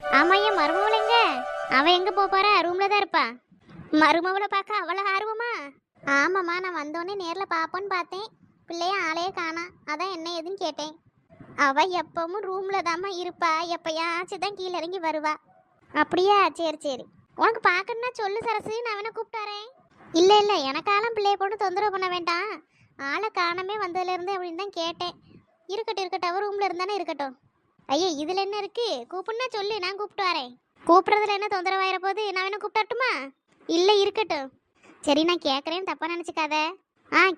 ஆமா, என் மருமவளைங்க. அவ எங்க போறா? ரூம்ல தான் இருப்பா. மருமவளை பார்க்க அவ்வளவு ஆர்வமா? ஆமாம்மா, நான் வந்தோடனே நேர்ல பாப்போன்னு பார்த்தேன். பிள்ளைய ஆளையே காணா. அதான் என்ன ஏதுன்னு கேட்டேன். அவ எப்பவும் ரூம்ல தாம்மா இருப்பா. எப்பயாச்சும் தான் கீழே இறங்கி வருவா. அப்படியா? சரி சரி. உனக்கு பார்க்கணுன்னா சொல்லு சரசு, நான் வேணா கூப்பிட்டாரேன். இல்லை இல்லை, எனக்காலாம் பிள்ளைய போட்டு தொந்தரவு பண்ண வேண்டாம். ஆளை காணமே வந்ததுலேருந்து அப்படின்னு தான் கேட்டேன். இருக்கட்டும் இருக்கட்டும், அவ ரூம்ல இருந்தானே இருக்கட்டும். ஐயா, இதில் என்ன இருக்கு? கூப்பிடுனா சொல்லு, நான் கூப்பிட்டு வரேன். கூப்பிட்றதுல என்ன தொந்தரவாயிர போது? நான் வேணா கூப்பிடட்டுமா? இல்லை இருக்கட்டும். சரி, நான் கேட்குறேன்னு தப்பாக நினச்சிக்காத.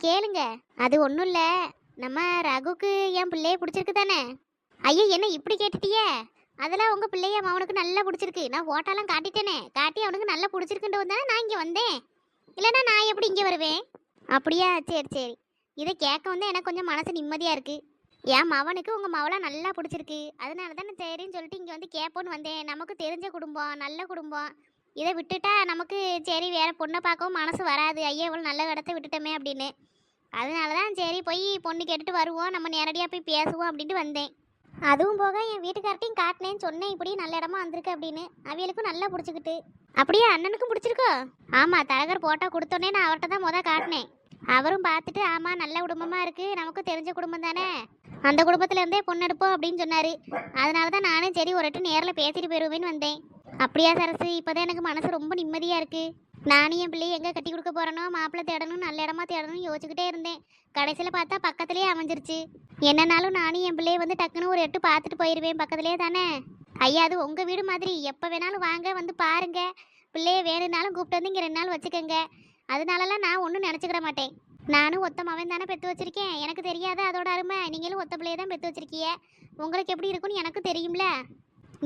கேளுங்க. அது ஒன்றும் இல்லை. நம்ம ரகுக்கு என் பிள்ளைய பிடிச்சிருக்கு தானே? ஐயா, என்ன இப்படி கேட்டுட்டியே? அதெல்லாம் உங்கள் பிள்ளைய அவனுக்கு நல்லா பிடிச்சிருக்கு. நான் ஃபோட்டோலாம் காட்டிட்டேனே, காட்டி அவனுக்கு நல்லா பிடிச்சிருக்குன்றது தானே நான் இங்கே வந்தேன். இல்லைன்னா நான் எப்படி இங்கே வருவேன்? அப்படியா? சரி சரி. இதை கேட்க வந்து எனக்கு கொஞ்சம் மனசு நிம்மதியாக இருக்குது. என் மவனுக்கு உங்கள் மவளாக நல்லா பிடிச்சிருக்கு. அதனால தான் நான் சரின்னு சொல்லிட்டு இங்கே வந்து கேட்போன்னு வந்தேன். நமக்கு தெரிஞ்ச குடும்பம், நல்ல குடும்பம். இதை விட்டுட்டா நமக்கு சரி வேற பொண்ணை பார்க்கவும் மனசு வராது. ஐயா, இவ்வளோ நல்ல இடத்த விட்டுட்டோமே அப்படின்னு. அதனால தான் சரி போய் பொண்ணு கேட்டுட்டு வருவோம், நம்ம நேரடியாக போய் பேசுவோம் அப்படின்ட்டு வந்தேன். அதுவும் போக என் வீட்டுக்கார்ட்டையும் காட்டினேன்னு சொன்னேன், இப்படி நல்ல இடமா வந்திருக்கு அப்படின்னு. அவியலுக்கும் நல்லா பிடிச்சிக்கிட்டு. அப்படியே அண்ணனுக்கும் பிடிச்சிருக்கோ? ஆமாம், தரகர் போட்டோ கொடுத்தோன்னே நான் அவர்கிட்ட தான் முத காட்டினேன். அவரும் பார்த்துட்டு ஆமாம் நல்ல குடும்பமாக இருக்குது, நமக்கு தெரிஞ்ச குடும்பம் தானே, அந்த குடும்பத்துலேருந்தே பொண்ணு எடுப்போம் அப்படின்னு சொன்னார். அதனால தான் நானும் சரி ஒரு வாட்டி நேரில் பேசிட்டு போயிடுவேன்னு வந்தேன். அப்படியா சரசு? இப்போதான் எனக்கு மனசு ரொம்ப நிம்மதியாக இருக்குது. நானும் என் பிள்ளையை எங்கே கட்டி கொடுக்க போகிறனோ, மாப்பிள்ளை தேடணும், நல்ல இடமா தேடணும்னு யோசிச்சுக்கிட்டே இருந்தேன். கடைசியில் பார்த்தா பக்கத்துலேயே அமைஞ்சிருச்சு. என்னன்னாலும் நானும் என் பிள்ளையை வந்து டக்குன்னு ஒரு எட்டு பார்த்துட்டு போயிடுவேன், பக்கத்துலேயே தானே. ஐயா, அது உங்கள் வீடு மாதிரி, எப்போ வேணாலும் வாங்க வந்து பாருங்க. பிள்ளைய வேணும்னாலும் கூப்பிட்டு வந்து இங்கே 2 நாள் வச்சுக்கோங்க. அதனாலலாம் நான் ஒன்றும் நினச்சிக்கிட மாட்டேன். நானும் ஒத்த மவன் தானே பெற்று வச்சிருக்கேன், எனக்கு தெரியாத அதோட அருமை. நீங்களும் ஒத்த பிள்ளையை தான் பெற்று வச்சிருக்கீங்க, உங்களுக்கு எப்படி இருக்குன்னு எனக்கு தெரியும்ல.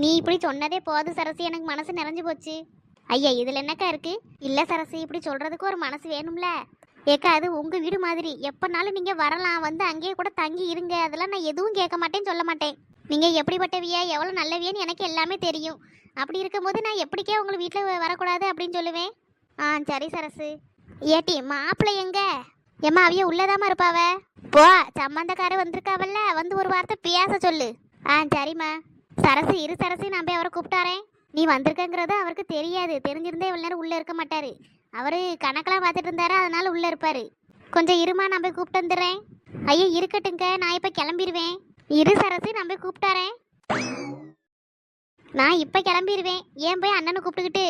நீ இப்படி சொன்னதே போது சரசு, எனக்கு மனசு நிறைஞ்சு போச்சு. ஐயா, இதில் என்னக்கா இருக்கு? இல்லை சரசு, இப்படி சொல்கிறதுக்கு ஒரு மனசு வேணும்ல. ஏக்கா, அது உங்கள் வீடு மாதிரி, எப்போனாலும் நீங்கள் வரலாம், வந்து அங்கேயே கூட தங்கி இருங்க. அதெல்லாம் நான் எதுவும் கேட்க மாட்டேன்னு சொல்ல மாட்டேன். நீங்கள் எப்படிப்பட்டவியா, எவ்வளோ நல்லவியான்னு எனக்கு எல்லாமே தெரியும். அப்படி இருக்கும்போது நான் எப்படிக்கே உங்களை வீட்டில் வரக்கூடாது அப்படின்னு சொல்லுவேன். சரி சரசு. ஏட்டி, மாப்பிள்ளை எங்க? ஏம்மா, அவிய உள்ளதாம்மா இருப்பாவ. போ, சம்மந்தக்கார வந்திருக்காவல்ல, வந்து ஒரு வார்த்தை பேச சொல்லு. சரிம்மா. சரசு இரு சரசு, நான் போய் அவரை கூப்பிட்டாரேன். நீ வந்திருக்கங்கிறது அவருக்கு தெரியாது. தெரிஞ்சிருந்தே இவ்வளோ நேரம் உள்ளே இருக்க மாட்டார். அவர் கணக்கெல்லாம் பார்த்துட்டு இருந்தாரு, அதனால உள்ளே இருப்பார். கொஞ்சம் இருமா, நான் போய் கூப்பிட்டு வந்துடுறேன். ஐயோ இருக்கட்டுங்க, நான் இப்போ கிளம்பிடுவேன். இரு சரசு, நான் போய் கூப்பிட்டாரேன். நான் இப்போ கிளம்பிடுவேன். ஏன் போய் அண்ணனை கூப்பிட்டுக்கிட்டு?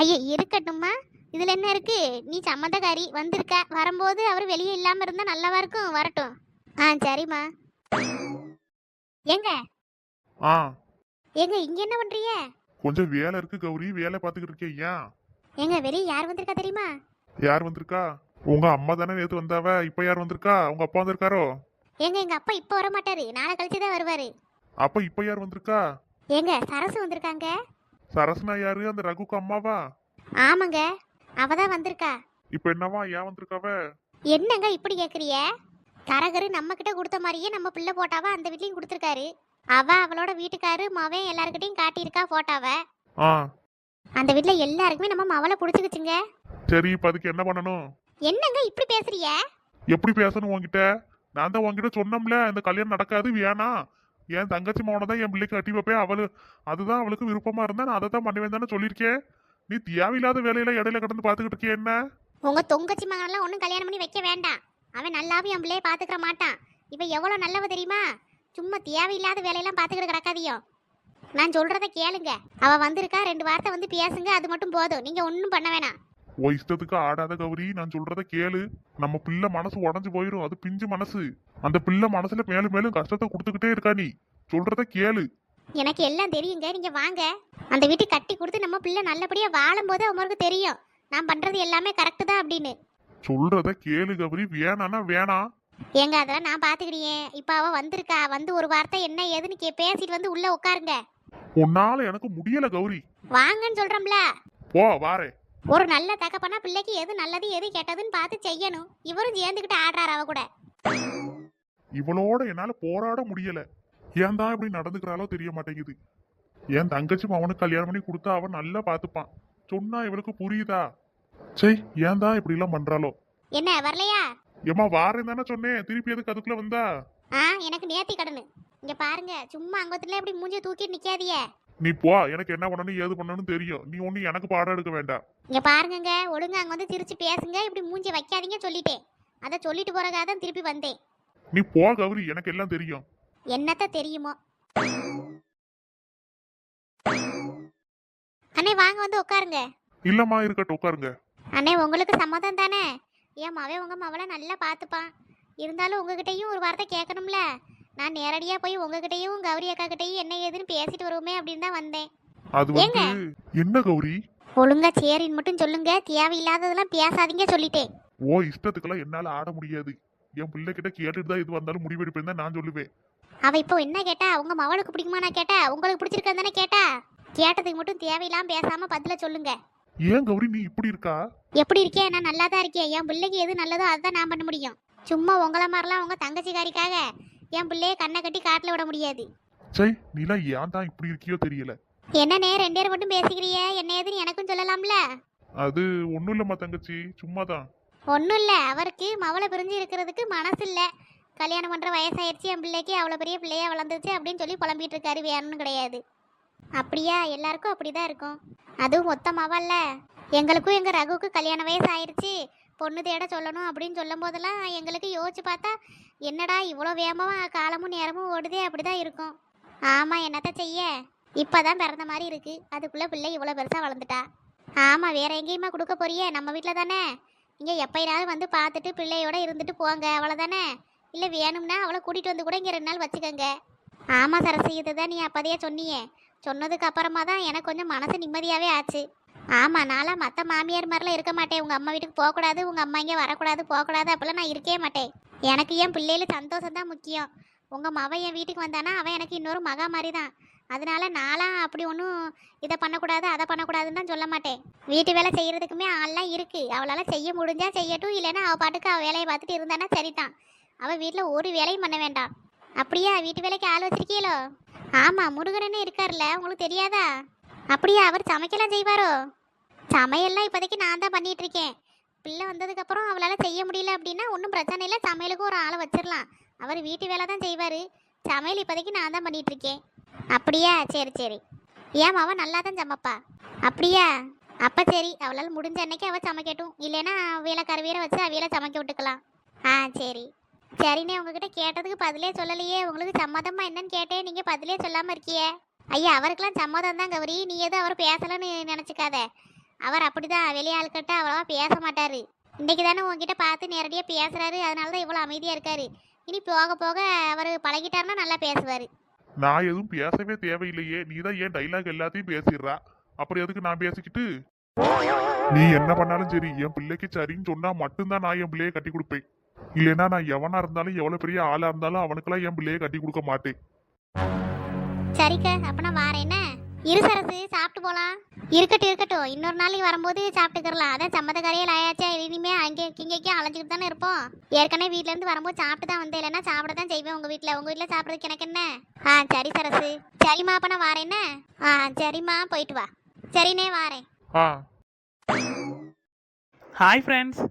ஐயோ இருக்கட்டும்மா, இதில் என்ன இருக்கு? நீ சம்மந்தக்காரி வந்திருக்க, வரும்போது அவர் வெளியே இல்லாமல் இருந்தால் நல்லாவா இருக்கும். வரட்டும். சரிம்மா. ஏங்க ஆ ஏங்க, இங்கே என்ன பண்ணுறீங்க? கொஞ்சம் வேலை இருக்கு கௌரி, வேலை பார்த்துக்கிட்டு இருக்கேன். ஏன்? ஏங்க, வெளியே யார் வந்திருக்கா தெரியுமா? யார் வந்திருக்கா? உங்க அம்மா தானே நேத்து வந்தாவ, இப்ப யார் வந்திருக்கா? உங்க அப்பா வந்திருக்காரோ? ஏங்க, எங்கள் அப்பா இப்போ வர மாட்டாரு, நாளை கழிச்சு தான் வருவார். அப்ப இப்ப யார் வந்திருக்கா? ஏங்க, சரசு வந்திருக்காங்க. சரஸ்னா யாரு? அந்த ரகுக்கு அம்மாவா? ஆமாங்க, அவ தான் வந்திருக்கா. இப்ப என்னவா, ஏன் வந்திருக்காவ? என்னங்க இப்படி கேட்குறிய? தரகரு நம்ம கிட்ட கொடுத்த மாதிரியே நம்ம பிள்ளை போட்டாவா அந்த வீட்லையும் கொடுத்துருக்காரு. அவ அவளோட வீட்டுக்காரு மவன் எல்லாருக்கிட்டையும் காட்டியிருக்கா போட்டாவ. ஆ அந்த வீட்டில் எல்லாருக்குமே நம்ம மவளை பிடிச்சிக்கிச்சுங்க. சரி, இப்ப அதுக்கு என்ன பண்ணணும்? என்னங்க இப்படி பேசுறிய? எப்படி பேசணும் உன்கிட்ட? நான் தான் உன்கிட்ட சொன்னோம்ல, இந்த கல்யாணம் நடக்காது, வேணாம். என் தங்கச்சி மகனை தான் என் பிள்ளைக்கு கட்டி வைப்பேன், அதுதான் அவளுக்கு விருப்பமா இருந்தா நான் அதை தான் பண்ணுவேன் தானே சொல்லியிருக்கேன். நீ தேவையில்லாத வேலையில இடையில கடந்து பார்த்துக்கிட்டு இருக்கிய என்ன? உங்க தொங்கச்சி மகனெல்லாம் ஒன்றும் கல்யாணம் பண்ணி வைக்க வேண்டாம். அவன் நல்லாவும் என் பிள்ளைய பார்த்துக்கிற மாட்டான். இப்போ எவ்வளோ நல்லவ தெரியுமா? சும்மா தேவையில்லாத வேலையெல்லாம் பார்த்துக்கிட்டு கிடக்காதியோ. நான் சொல்றத கேளுங்க. அவ வந்திருக்கா, 2 வார்த்தை வந்து பேசுங்க, அது மட்டும் போதும். நீங்க ஒன்றும் பண்ண வேணாம். ஓ இஷ்டத்துக்கு ஆடாத கௌரி, நான் சொல்றத கேளு. நம்ம பிள்ளை மனசு உடஞ்சு போயிரும், அது பிஞ்சு மனசு. அந்த பிள்ளை மனசுல மேலும் மேலும் கஷ்டத்தை கொடுத்துக்கிட்டே இருக்கா. நீ சொல்றத கேளு. எனக்கு எல்லாம் தெரியுங்க, நீங்க வாங்க. அந்த வீட்டுக்கு கட்டி கொடுத்து நம்ம பிள்ளை நல்லபடியா வாழும்போது அவங்களுக்கு தெரியும் நான் பண்றது எல்லாமே கரெக்டு தான் அப்படின்னு. சொல்றத கேளு கௌரி, வேணானா வேணாம். ஏங்க, அதெல்லாம் நான் பாத்துக்கிட்டேன். இப்ப அவ வந்திருக்கா, வந்து ஒரு வார்த்தை என்ன ஏதுன்னு பேசிட்டு வந்து உள்ள உட்காருங்க. உன்னால எனக்கு முடியல கௌரி. வாங்கன்னு சொல்றோம்ல. போ, வாரே. ஒரு நல்ல தகப்பனா பிள்ளைக்கு எது நல்லது எது கெட்டதுன்னு பார்த்து செய்யணும். இவரும் சேர்ந்துக்கிட்டு ஆடுறாரு அவ கூட. இவளோட என்னால போராட முடியல. ஏன் தான் இப்படி நடந்துக்கிறாளோ தெரிய மாட்டேங்குது. என் தங்கச்சி அவனுக்கு கல்யாணம் பண்ணி கொடுத்தா அவன் நல்லா பார்த்துப்பான். சொன்னா இவளுக்கு புரியுதா? சரி, ஏன் தான் இப்படி எல்லாம் பண்றாளோ? என்ன வரலையா? ஏமா வாரேன் தானே சொன்னேன், திருப்பி எதுக்கு அதுக்குள்ள வந்தா? எனக்கு நேத்தி கடனு. இங்க பாருங்க, சும்மா அங்கத்துல இப்படி மூஞ்சி தூக்கி நிக்காதிய. நீ போ, எனக்கு என்ன பண்ணணும் ஏது பண்ணணும்னு தெரியும். நீ ஒண்ணு எனக்கு பாடம் எடுக்க வேண்டாம். இங்க பாருங்கங்க, ஒழுங்கா அங்க வந்து சிரிச்சு பேசுங்க, இப்படி மூஞ்சி வைக்காதீங்க சொல்லிட்டேன். அதை சொல்லிட்டு போறக்காக தான் திருப்பி வந்தேன். நீ போ கௌரி, எனக்கு எல்லாம் தெரியும். என்னத்த தெரியுமோ. அண்ணே வாங்க வந்து உட்காருங்க. இல்லம்மா, இருக்கட்டும், உட்காருங்க. அண்ணே உங்களுக்கு சம்மதம் தானே? என் மவன் உங்க மவளை நல்லா பார்த்துப்பான். இருந்தாலும் உங்ககிட்டயும் ஒரு வார்த்தை கேட்கணும்ல. நான் நேரடியாக போய் உங்ககிட்டயும் கௌரி அக்கா கிட்டையும் என்ன ஏதுன்னு பேசிட்டு வருவோமே அப்படின்னு தான் வந்தேன். அது வந்து என்ன கௌரி? ஒழுங்கா சேரின்னு மட்டும் சொல்லுங்க, தேவையில்லாததெல்லாம் பேசாதீங்க சொல்லிட்டேன். ஓ இஷ்டத்துக்கெல்லாம் என்னால ஆட முடியாது. என் பிள்ளை கிட்ட கேட்டுட்டு தான் இது வந்தாலும் முடிவெடுப்பேன் தான் நான் சொல்லுவேன். அவ இப்போ என்ன கேட்டா? உங்க மவளுக்கு பிடிக்குமா நான் கேட்டா? உங்களுக்கு பிடிச்சிருக்கான்னு தானே கேட்டா? கேட்டதுக்கு மட்டும் தேவையில்லாம பேசாம பதில சொல்லுங்க. ஏன் கௌரி நீ இப்படி இருக்கா? எப்படி இருக்கேன்? நான் நல்லா தான் இருக்கேன். என் பிள்ளைக்கு எது நல்லதோ அதுதான் நான் பண்ண முடியும். சும்மா உங்களை மாதிரிலாம் உங்க தங்கச்சிக்காரிக்காக என் பிள்ளைய கண்ணை கட்டி காட்டில் விட முடியாது. சை, நீலாம் ஏன் தான் இப்படி இருக்கியோ தெரியல. என்னண்ணே 2 பேரும் மட்டும் பேசிக்கிறிய? என்ன ஏதுன்னு எனக்கும் சொல்லலாம்ல. அது ஒண்ணும் இல்லம்மா தங்கச்சி, சும்மாதான். ஒன்றும் இல்லை, அவருக்கு மவளை பிரிஞ்சு இருக்கிறதுக்கு மனசு இல்லை. கல்யாணம் பண்ணுற வயசாயிருச்சு, என் பிள்ளைக்கு அவ்வளோ பெரிய பிள்ளையா வளர்ந்துருச்சு அப்படின்னு சொல்லி புலம்பிட்டு இருக்காரு. வேணும்னு கிடையாது. அப்படியா? எல்லாருக்கும் அப்படிதான் இருக்கும். அதுவும் மொத்த மவல்ல. எங்களுக்கும் எங்கள் ரகுவுக்கு கல்யாண வயசு ஆயிடுச்சு, பொண்ணு தேட சொல்லணும் அப்படின்னு சொல்லும் போதெல்லாம் எங்களுக்கு யோசிச்சு பார்த்தா என்னடா இவ்வளோ வேகமாக காலமும் நேரமும் ஓடுதே அப்படிதான் இருக்கும். ஆமாம், என்னத்த செய்ய, இப்போதான் பிறந்த மாதிரி இருக்கு. அதுக்குள்ளே பிள்ளை இவ்வளோ பெருசாக வளர்ந்துட்டா. ஆமாம், வேற எங்கேயுமா கொடுக்க போறியே? நம்ம வீட்டில் தானே. இங்கே எப்போனாலும் வந்து பார்த்துட்டு பிள்ளையோட இருந்துட்டு போங்க, அவ்வளோதானே. இல்லை வேணும்னா அவளை கூட்டிகிட்டு வந்து கூட இங்கே 2 நாள் வச்சுக்கோங்க. ஆமாம் சரசு, இதுதான் நீ அப்போதையே சொன்னியே. சொன்னதுக்கு அப்புறமா தான் எனக்கு கொஞ்சம் மனசு நிம்மதியாகவே ஆச்சு. ஆமாம், நான்லாம் மற்ற மாமியார் மாதிரிலாம் இருக்க மாட்டேன். உங்கள் அம்மா வீட்டுக்கு போகக்கூடாது, உங்கள் அம்மா இங்கே வரக்கூடாது, போகக்கூடாது அப்படிலாம் நான் இருக்கவே மாட்டேன். எனக்கு என் பிள்ளைகள் சந்தோஷம் தான் முக்கியம். உங்கள் மவன் என் வீட்டுக்கு வந்தானா அவன் எனக்கு இன்னொரு மகா மாதிரி தான். அதனால நான்லாம் அப்படி ஒன்றும் இதை பண்ணக்கூடாது அதை பண்ணக்கூடாதுன்னு தான் சொல்ல மாட்டேன். வீட்டு வேலை செய்கிறதுக்குமே ஆள்லாம் இருக்குது. அவளால் செய்ய முடிஞ்சா செய்யட்டும், இல்லைன்னா அவள் பாட்டுக்கு அவள் வேலையை பார்த்துட்டு இருந்தானா சரிதான். அவள் வீட்டில் ஒரு வேலையும் பண்ண வேண்டாம். அப்படியா? வீட்டு வேலைக்கு ஆள் வச்சிருக்கீங்களோ? ஆமாம், முருகனே இருக்கார்ல, உங்களுக்கு தெரியாதா? அப்படியா? அவர் சமைக்கலாம் செய்வாரோ? சமையல்லாம் இப்போதைக்கு நான் தான் பண்ணிட்டு இருக்கேன். பிள்ளை வந்ததுக்கப்புறம் அவளால் செய்ய முடியல அப்படின்னா ஒன்றும் பிரச்சனை இல்லை, சமையலுக்கும் ஒரு ஆளை வச்சிடலாம். அவர் வீட்டு வேலை தான் செய்வார். சமையல் இப்போதைக்கு நான் தான் பண்ணிட்டு இருக்கேன். அப்படியா? சரி சரி. ஏன் அவன் நல்லா தான் சமைப்பா? அப்படியா? அப்போ சரி, அவளால் முடிஞ்ச அன்னைக்கு அவள் சமைக்கட்டும், இல்லைன்னா வேலைக்கார வீரை வச்சு அவியலை சமைக்க விட்டுக்கலாம். ஆ சரி. சரிண்ணே, உங்ககிட்ட கேட்டதுக்கு பதிலே சொல்லலையே. உங்களுக்கு சம்மதமா என்னன்னு கேட்டேன், நீங்கள் பதிலே சொல்லாமல் இருக்கியே. ஐயா, அவருக்கெல்லாம் சம்மதம் தான் கௌரி, நீ எதுவும் அவர் பேசலன்னு நினச்சிக்காத. அவர் அப்படிதான், வெளியாள்கிட்ட அவ்வளோவா பேச மாட்டார். இன்றைக்கி தானே உங்ககிட்ட பார்த்து நேரடியாக பேசுகிறாரு, அதனால தான் இவ்வளோ அமைதியாக இருக்காரு. இனி போக போக அவர் பழகிட்டாருன்னா நல்லா பேசுவார். நான் எதுவும் பேசவே தேவையில்லையே, நீ தான் ஏன் டைலாக் எல்லாத்தையும் பேசிடுறா. அப்புறம் எதுக்கு நான் பேசிக்கிட்டு? நீ என்ன பண்ணாலும் சரி, என் பிள்ளைக்கு சரின்னு சொன்னா மட்டும்தான் நான் என் பிள்ளையை கட்டி கொடுப்பேன். இல்லைன்னா நான் எவனா இருந்தாலும் எவ்வளவு பெரிய ஆளா இருந்தாலும் அவனுக்கெல்லாம் என் பிள்ளையை கட்டி கொடுக்க மாட்டேன். சரிக்கா, அப்ப நான் வாரேன். என்ன இரு சரசு, சாப்பிட்டு போலாம். இருக்கட்டும் இருக்கட்டும், இன்னொரு நாளைக்கு வரும்போது சாப்பிட்டுக்கிறலாம். அதான் சம்மதக்காரியில் ஆயாச்சா, இனிமே அங்கே இங்கேயும் அலைஞ்சிக்கிட்டு தானே இருப்போம். ஏற்கனவே வீட்டிலேருந்து வரும்போது சாப்பிட்டு தான் வந்தேன், இல்லைன்னா சாப்பிட தான் செய்வேன் உங்கள் வீட்டில் சாப்பிட்றதுக்கு எனக்கு என்ன. ஆ சரி சரசு. சரிம்மா, அப்போ நான் வாரேன். என்ன? ஆ சரிம்மா, போயிட்டு வா. சரிண்ணே, வாரேன். ஹாய் ஃப்ரெண்ட்ஸ்,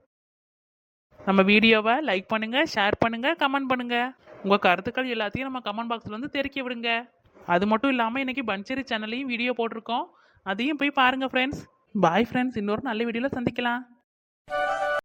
நம்ம வீடியோவை லைக் பண்ணுங்கள், ஷேர் பண்ணுங்கள், கமெண்ட் பண்ணுங்கள். உங்கள் கருத்துக்கள் எல்லாத்தையும் நம்ம கமெண்ட் பாக்ஸில் வந்து தெரிவிக்க விடுங்க. அது மட்டும் இல்லாமல் இன்றைக்கி பஞ்சரி சேனல்லையும் வீடியோ போட்டிருக்கோம், அதையும் போய் பாருங்கள் ஃப்ரெண்ட்ஸ். பாய் ஃப்ரெண்ட்ஸ், இன்னொரு நல்ல வீடியோவில் சந்திக்கலாம்.